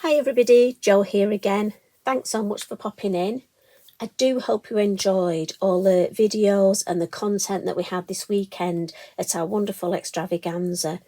Hi everybody, Jo here again. Thanks so much for popping in. I do hope you enjoyed all the videos and the content that we had this weekend at our wonderful extravaganza.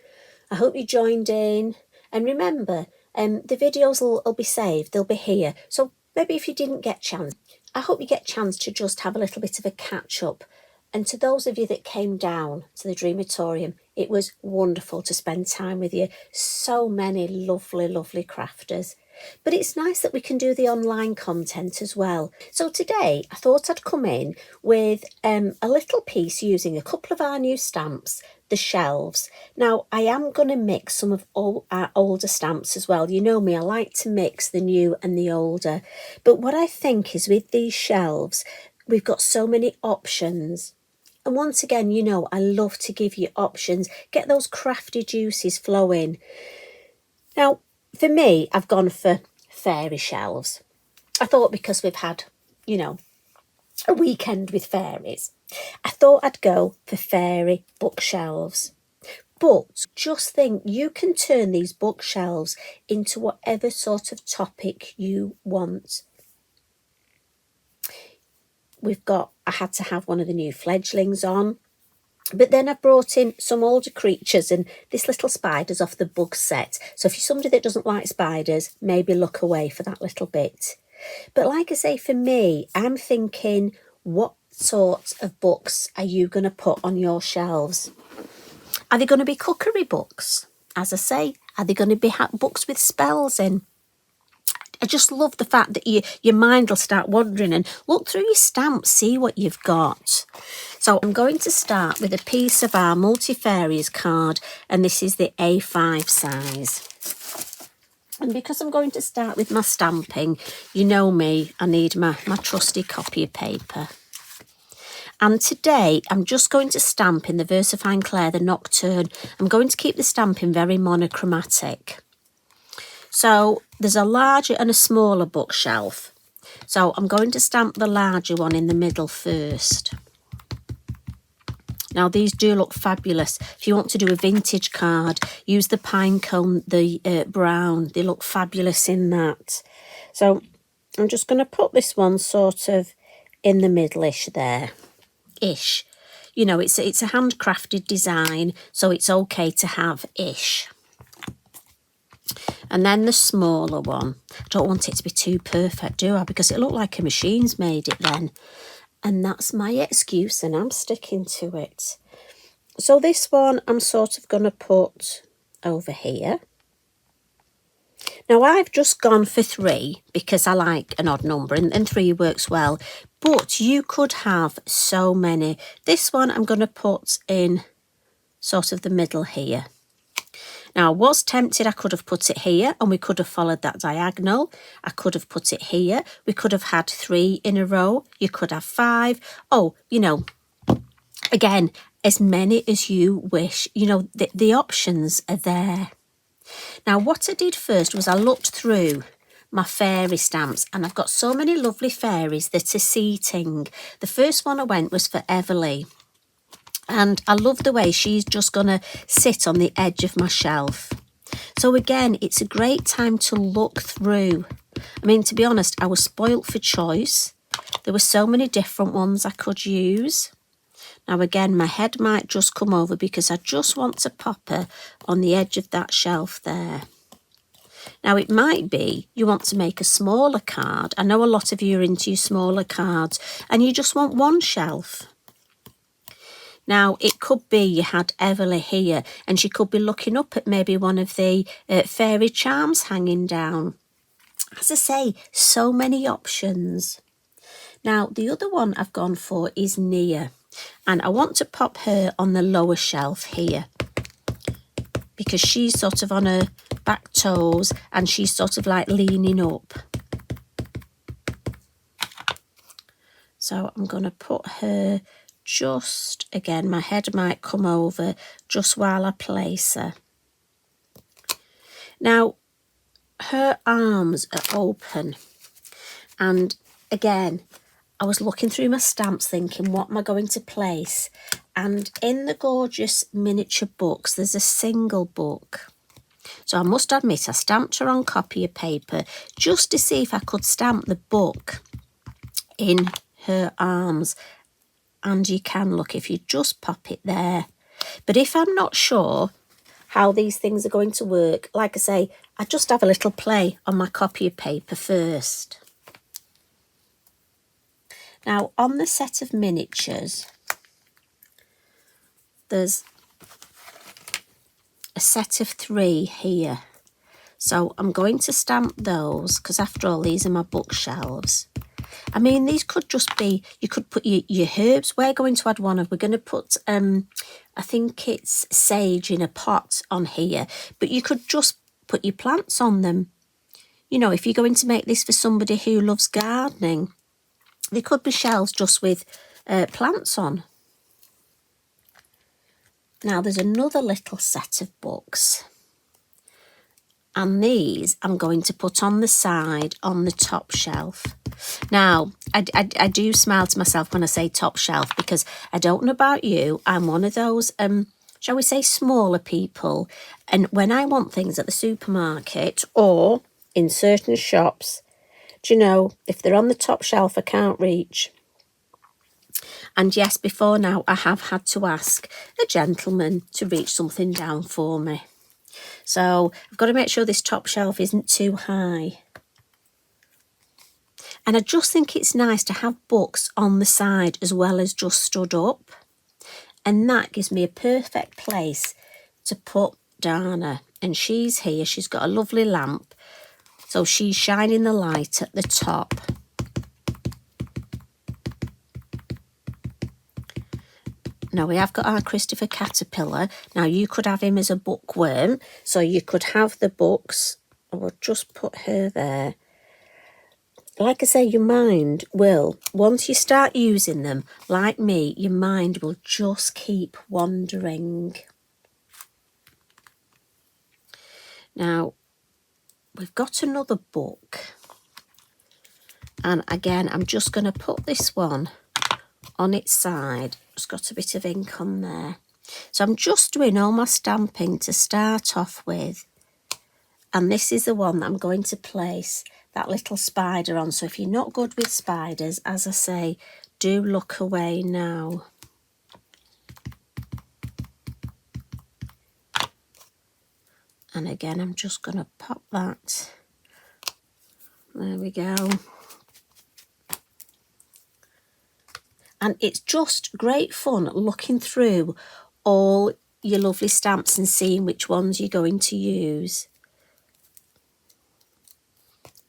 I hope you joined in, and remember, the videos will be saved, they'll be here. So maybe if you didn't get a chance, I hope you get a chance to just have a little bit of a catch up. And to those of you that came down to the Dreamatorium, it was wonderful to spend time with you. So many lovely, lovely crafters. But it's nice that we can do the online content as well. So today I thought I'd come in with a little piece using a couple of our new stamps, the shelves. Now I am going to mix some of all our older stamps as well. You know me, I like to mix the new and the older. But what I think is with these shelves, we've got so many options. And once again, you know, I love to give you options, get those crafty juices flowing. Now, for me, I've gone for fairy shelves. I thought because we've had, you know, a weekend with fairies, I thought I'd go for fairy bookshelves. But just think, you can turn these bookshelves into whatever sort of topic you want. I had to have one of the new fledglings on. But then I brought in some older creatures, and this little spider's off the bug set. So if you're somebody that doesn't like spiders, maybe look away for that little bit. But like I say, for me, I'm thinking, what sorts of books are you going to put on your shelves? Are they going to be cookery books? As I say, are they going to be books with spells in? I just love the fact that your mind will start wandering, and look through your stamps, see what you've got. So I'm going to start with a piece of our multi-fairies card, and this is the A5 size. And because I'm going to start with my stamping, you know me, I need my trusty copy of paper. And today I'm just going to stamp in the Versafine Claire, the Nocturne. I'm going to keep the stamping very monochromatic. So there's a larger and a smaller bookshelf. So I'm going to stamp the larger one in the middle first. Now these do look fabulous. If you want to do a vintage card, use the pine cone, the brown. They look fabulous in that. So I'm just going to put this one sort of in the middle-ish there. Ish. You know, it's a handcrafted design, so it's okay to have ish. And then the smaller one. I don't want it to be too perfect, do I? Because it looked like a machine's made it then. And that's my excuse, and I'm sticking to it. So this one I'm sort of going to put over here. Now I've just gone for 3 because I like an odd number, and 3 works well. But you could have so many. This one I'm going to put in sort of the middle here. Now, I was tempted, I could have put it here and we could have followed that diagonal. I could have put it here. We could have had 3 in a row. You could have 5. Oh, you know, again, as many as you wish. You know, the options are there. Now, what I did first was I looked through my fairy stamps, and I've got so many lovely fairies that are seating. The first one I went was for Everly. And I love the way she's just going to sit on the edge of my shelf. So again, it's a great time to look through. I mean, to be honest, I was spoilt for choice. There were so many different ones I could use. Now again, my head might just come over because I just want to pop her on the edge of that shelf there. Now it might be you want to make a smaller card. I know a lot of you are into your smaller cards and you just want one shelf. Now, it could be you had Everly here and she could be looking up at maybe one of the fairy charms hanging down. As I say, so many options. Now, the other one I've gone for is Nia, and I want to pop her on the lower shelf here because she's sort of on her back toes and she's sort of like leaning up. So I'm going to put her just, again, my head might come over just while I place her. Now, her arms are open. And again, I was looking through my stamps thinking, what am I going to place? And in the gorgeous miniature books, there's a single book. So I must admit I stamped her on copy paper just to see if I could stamp the book in her arms. And you can, look, if you just pop it there. But if I'm not sure how these things are going to work, like I say, I just have a little play on my copy paper first. Now, on the set of miniatures, there's a set of 3 here. So I'm going to stamp those, because after all, these are my bookshelves. I mean, these could just be, you could put your herbs. We're going to add one of, we're going to put, I think it's sage in a pot on here. But you could just put your plants on them. You know, if you're going to make this for somebody who loves gardening, they could be shelves just with plants on. Now, there's another little set of books. And these I'm going to put on the side on the top shelf. Now, I do smile to myself when I say top shelf, because I don't know about you, I'm one of those, shall we say, smaller people. And when I want things at the supermarket or in certain shops, do you know, if they're on the top shelf, I can't reach. And yes, before now, I have had to ask a gentleman to reach something down for me. So I've got to make sure this top shelf isn't too high. And I just think it's nice to have books on the side as well as just stood up. And that gives me a perfect place to put Dana. And she's here. She's got a lovely lamp. So she's shining the light at the top. Now we have got our Christopher Caterpillar. Now you could have him as a bookworm. So you could have the books. I will just put her there. Like I say, your mind will, once you start using them, like me, your mind will just keep wandering. Now, we've got another book. And again, I'm just going to put this one on its side. It's got a bit of ink on there. So I'm just doing all my stamping to start off with. And this is the one that I'm going to place that little spider on. So if you're not good with spiders, as I say, do look away now. And again, I'm just going to pop that. There we go. And it's just great fun looking through all your lovely stamps and seeing which ones you're going to use.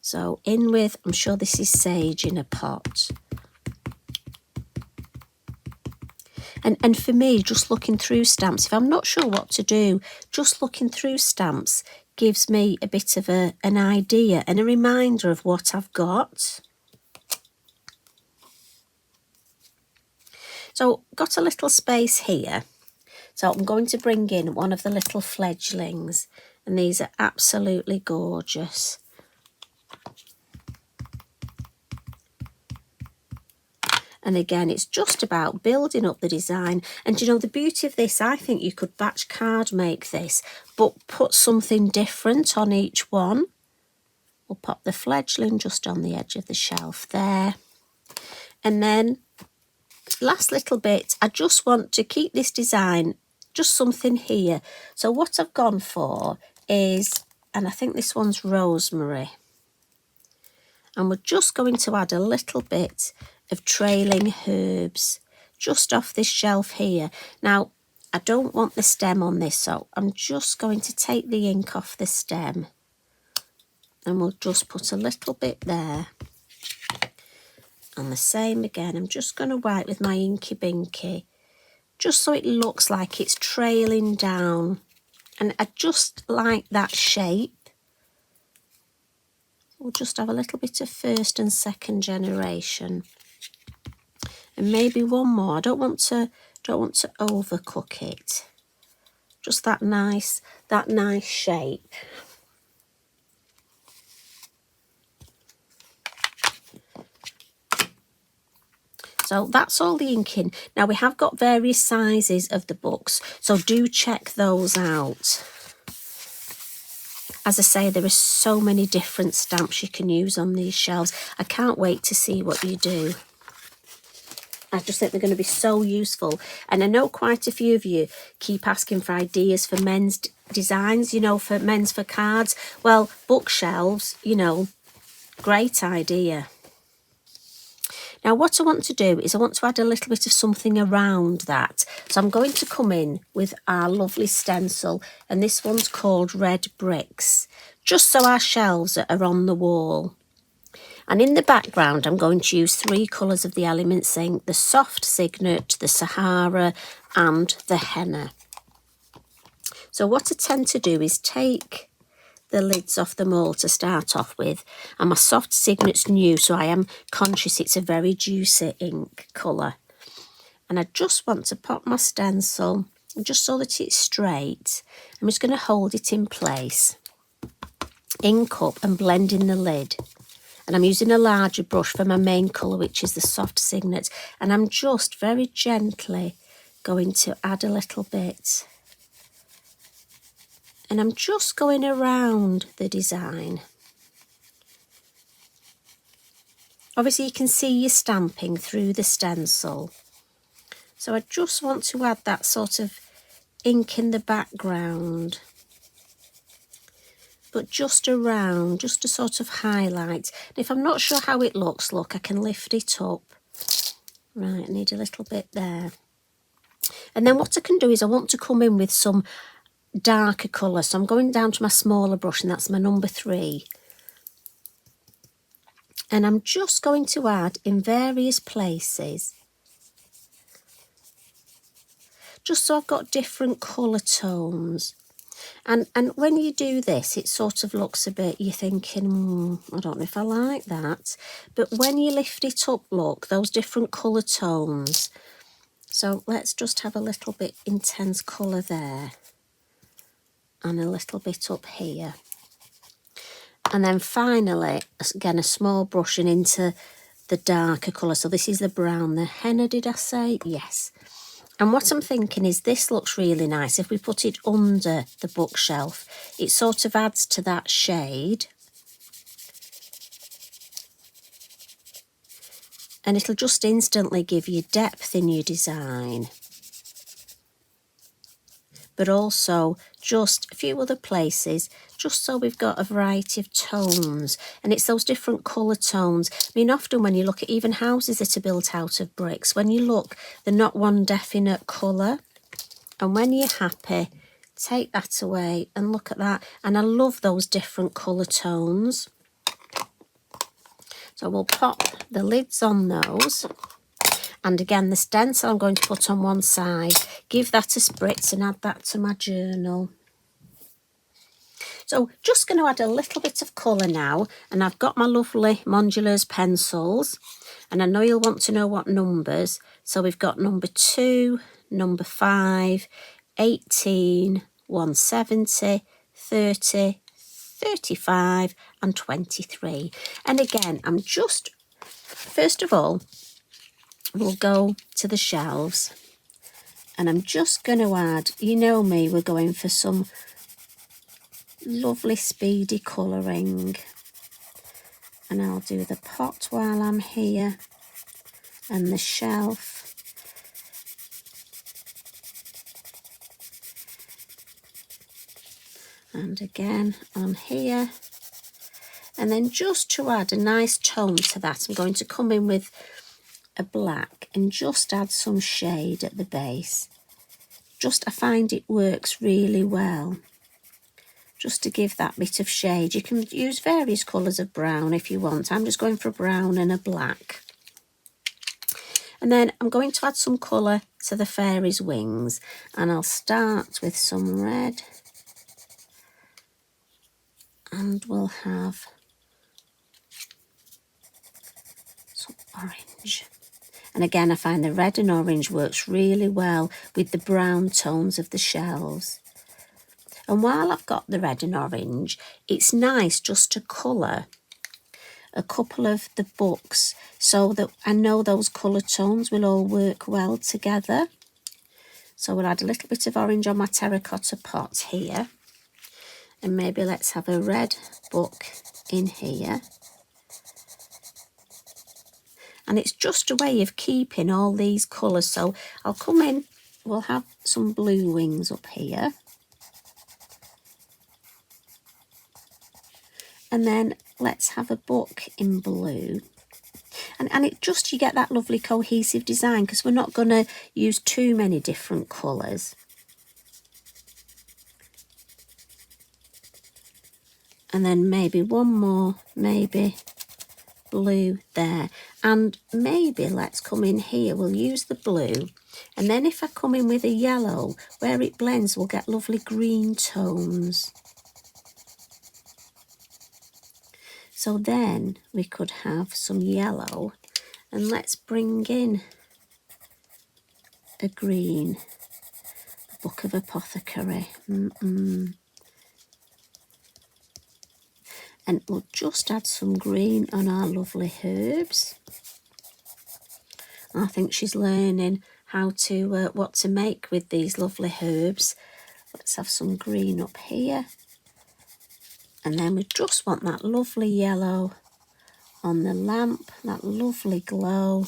So in with, I'm sure this is sage in a pot. And for me, just looking through stamps, if I'm not sure what to do, just looking through stamps gives me a bit of an idea and a reminder of what I've got. So got a little space here. So I'm going to bring in one of the little fledglings, and these are absolutely gorgeous. And again, it's just about building up the design. And you know, the beauty of this, I think you could batch card make this, but put something different on each one. We'll pop the fledgling just on the edge of the shelf there. And then, last little bit, I just want to keep this design, just something here. So what I've gone for is, and I think this one's rosemary. And we're just going to add a little bit of trailing herbs just off this shelf here. Now, I don't want the stem on this, so I'm just going to take the ink off the stem. And we'll just put a little bit there. And the same again, I'm just going to wipe with my Inky Binky, just so it looks like it's trailing down. And I just like that shape. We'll just have a little bit of first and second generation. And maybe one more. I don't want to overcook it. Just that nice shape. So that's all the inking. Now we have got various sizes of the books, so do check those out. As I say, there are so many different stamps you can use on these shelves. I can't wait to see what you do. I just think they're going to be so useful. And I know quite a few of you keep asking for ideas for men's designs, you know, for cards. Well, bookshelves, you know, great idea. Now what I want to do is I want to add a little bit of something around that. So I'm going to come in with our lovely stencil, and this one's called Red Bricks, just so our shelves are on the wall. And in the background, I'm going to use 3 colours of the Elements ink, the Soft Signet, the Sahara and the Henna. So what I tend to do is take the lids off them all to start off with. And my Soft Signet's new, so I am conscious it's a very juicy ink colour. And I just want to pop my stencil, just so that it's straight. I'm just going to hold it in place, ink up and blend in the lid. And I'm using a larger brush for my main colour, which is the Soft Signet. And I'm just very gently going to add a little bit. And I'm just going around the design. Obviously you can see your stamping through the stencil. So I just want to add that sort of ink in the background. But just around, just to sort of highlight. And if I'm not sure how it looks, look, I can lift it up. Right, I need a little bit there. And then what I can do is I want to come in with some darker colour. So I'm going down to my smaller brush, and that's my number 3. And I'm just going to add in various places, just so I've got different colour tones. And when you do this, it sort of looks a bit, you're thinking, I don't know if I like that. But when you lift it up, look, those different colour tones. So let's just have a little bit intense colour there. And a little bit up here. And then finally, again, a small brush and into the darker colour. So this is the brown, the henna, did I say? Yes. And what I'm thinking is this looks really nice. If we put it under the bookshelf, it sort of adds to that shade. And it'll just instantly give you depth in your design. But also just a few other places, just so we've got a variety of tones. And it's those different colour tones. I mean, often when you look at even houses that are built out of bricks, when you look, they're not one definite colour. And when you're happy, take that away and look at that. And I love those different colour tones. So we'll pop the lids on those. And again, the stencil I'm going to put on one side, give that a spritz and add that to my journal. So just going to add a little bit of colour now. And I've got my lovely Modulars pencils. And I know you'll want to know what numbers. So we've got number 2, number 5, 18, 170, 30, 35 and 23. And again, I'm just, first of all, we'll go to the shelves. And I'm just going to add, you know me, we're going for some lovely speedy colouring. And I'll do the pot while I'm here and the shelf. And again on here. And then just to add a nice tone to that, I'm going to come in with a black and just add some shade at the base. I find it works really well. Just to give that bit of shade. You can use various colours of brown if you want. I'm just going for a brown and a black. And then I'm going to add some colour to the fairies' wings. And I'll start with some red. And we'll have some orange. And again, I find the red and orange works really well with the brown tones of the shells. And while I've got the red and orange, it's nice just to colour a couple of the books so that I know those colour tones will all work well together. So we'll add a little bit of orange on my terracotta pot here. And maybe let's have a red book in here. And it's just a way of keeping all these colours. So I'll come in, we'll have some blue wings up here. And then let's have a book in blue. And it just, you get that lovely cohesive design because we're not going to use too many different colours. And then maybe one more, maybe blue there. And maybe let's come in here, we'll use the blue. And then if I come in with a yellow, where it blends, we'll get lovely green tones. So then we could have some yellow, and let's bring in a green, the Book of Apothecary. And we'll just add some green on our lovely herbs. I think she's learning how to, what to make with these lovely herbs. Let's have some green up here. And then we just want that lovely yellow on the lamp, that lovely glow.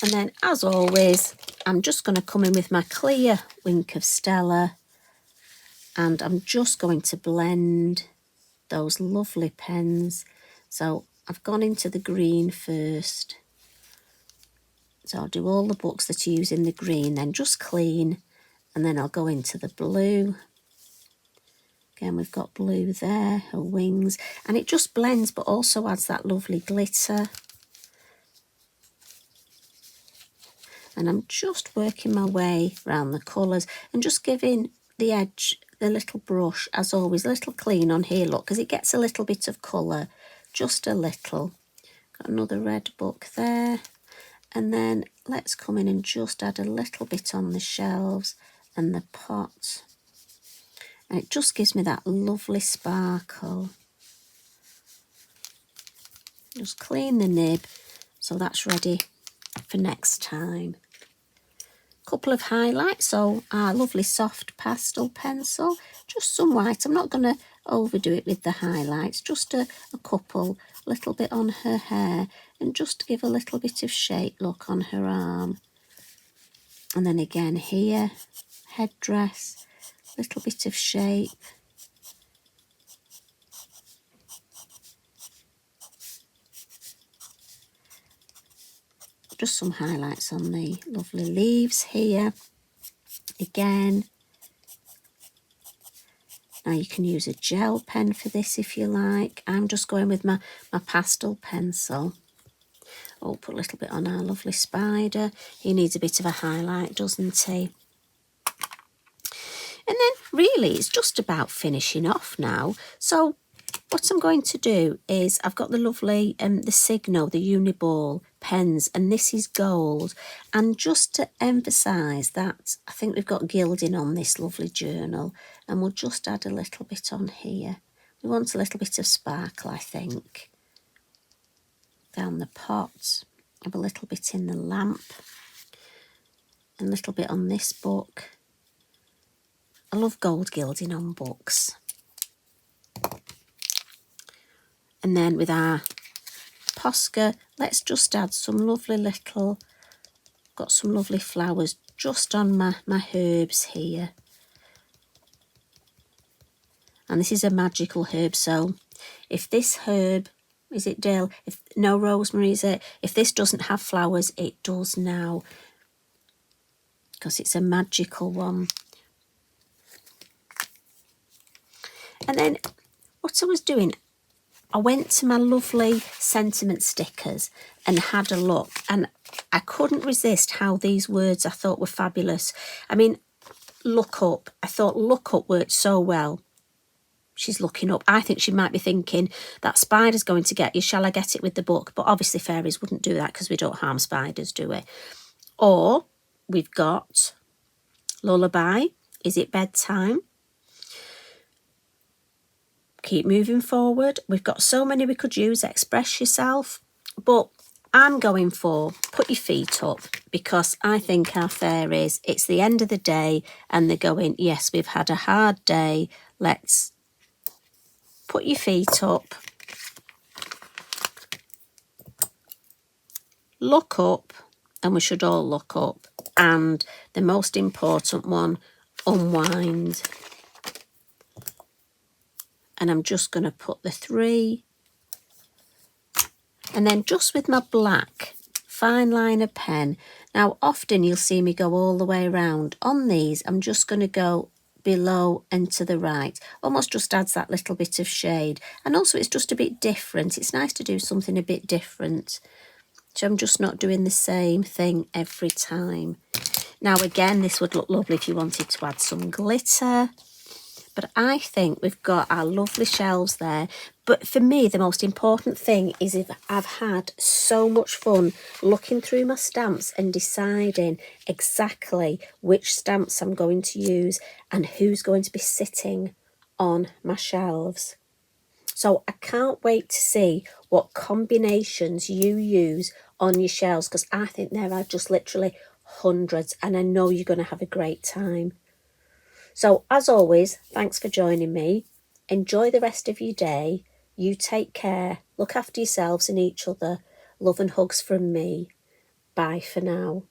And then, as always, I'm just going to come in with my clear Wink of Stella, and I'm just going to blend those lovely pens. So I've gone into the green first. So I'll do all the books that are using the green, then just clean, and then I'll go into the blue. Again, we've got blue there, her wings, and it just blends but also adds that lovely glitter. And I'm just working my way around the colours and just giving the edge, the little brush, as always, a little clean on here, look, because it gets a little bit of colour, just a little. Got another red book there. And then let's come in and just add a little bit on the shelves and the pot. And it just gives me that lovely sparkle. Just clean the nib so that's ready for next time. Couple of highlights, so our lovely soft pastel pencil, just some white. I'm not going to overdo it with the highlights, just a couple, little bit on her hair, and just to give a little bit of shape, look, on her arm. And then again here, headdress, little bit of shape. Just some highlights on the lovely leaves here. Again, now you can use a gel pen for this if you like. I'm just going with my pastel pencil. Oh, put a little bit on our lovely spider. He needs a bit of a highlight, doesn't he? And then really it's just about finishing off now. So what I'm going to do is, I've got the lovely the Signo, the Uniball pens, and this is gold. And just to emphasise that, I think we've got gilding on this lovely journal, and we'll just add a little bit on here. We want a little bit of sparkle, I think. Down the pot, have a little bit in the lamp, and a little bit on this book. I love gold gilding on books. And then with our Posca, let's just add some lovely little, got some lovely flowers just on my herbs here. And this is a magical herb, so if this herb, is it dill? If no, rosemary, is it? If this doesn't have flowers, it does now, because it's a magical one. And then what I was doing, I went to my lovely sentiment stickers and had a look, and I couldn't resist how these words I thought were fabulous. I mean, look up. I thought look up worked so well. She's looking up. I think she might be thinking that spider's going to get you. Shall I get it with the book? But obviously fairies wouldn't do that because we don't harm spiders, do we? Or we've got lullaby. Is it bedtime? Keep moving forward. We've got so many we could use. Express yourself. But I'm going for put your feet up, because I think our fairies, it's the end of the day and they're going, yes, we've had a hard day. Let's put your feet up, look up, and we should all look up. And the most important one, unwind. And I'm just going to put the 3. And then just with my black fine liner pen. Now, often you'll see me go all the way around. On these, I'm just going to go below and to the right. Almost just adds that little bit of shade. And also it's just a bit different. It's nice to do something a bit different. So I'm just not doing the same thing every time. Now, again, this would look lovely if you wanted to add some glitter. But I think we've got our lovely shelves there. But for me, the most important thing is if I've had so much fun looking through my stamps and deciding exactly which stamps I'm going to use and who's going to be sitting on my shelves. So I can't wait to see what combinations you use on your shelves, because I think there are just literally hundreds, and I know you're going to have a great time. So, as always, thanks for joining me. Enjoy the rest of your day. You take care. Look after yourselves and each other. Love and hugs from me. Bye for now.